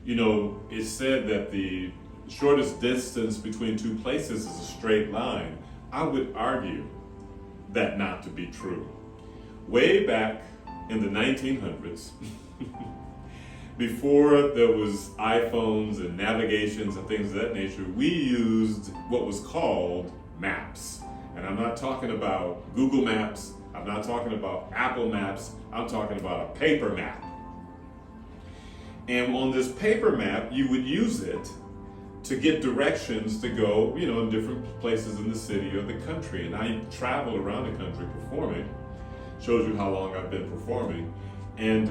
You know, it's said that the shortest distance between two places is a straight line. I would argue that not to be true. Way back in the 1900s, before there was iPhones and navigations and things of that nature, we used what was called maps. And I'm not talking about Google Maps, I'm not talking about Apple Maps, I'm talking about a paper map. And on this paper map, you would use it to get directions to go, you know, in different places in the city or the country. And I travel around the country performing. Shows you how long I've been performing. And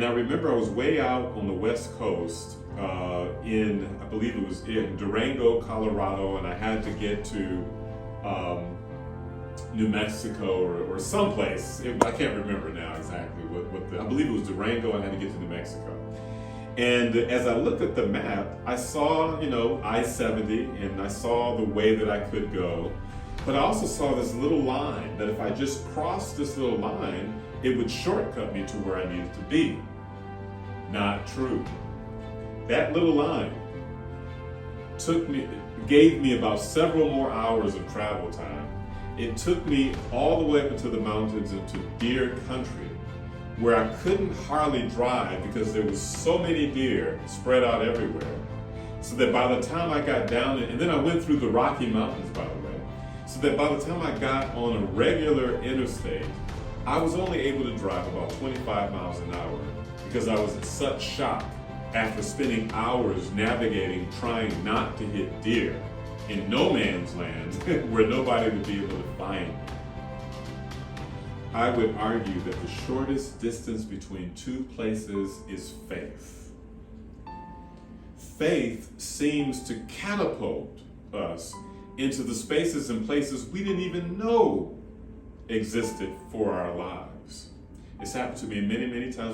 I remember I was way out on the West Coast I believe it was in Durango, Colorado, and I had to get to New Mexico or someplace. I can't remember now exactly I believe it was Durango. I had to get to New Mexico. And as I looked at the map, I saw, you know, I-70, and I saw the way that I could go. But I also saw this little line that if I just crossed this little line, it would shortcut me to where I needed to be. Not true. That little line gave me about several more hours of travel time. It took me all the way up into the mountains into deer country, where I couldn't hardly drive because there was so many deer spread out everywhere. So that by the time I got down, and then I went through the Rocky Mountains, by the way, so that by the time I got on a regular interstate, I was only able to drive about 25 miles an hour because I was in such shock after spending hours navigating, trying not to hit deer in no man's land where nobody would be able to find me. I would argue that the shortest distance between two places is faith. Faith seems to catapult us into the spaces and places we didn't even know existed for our lives. It's happened to me many, many times.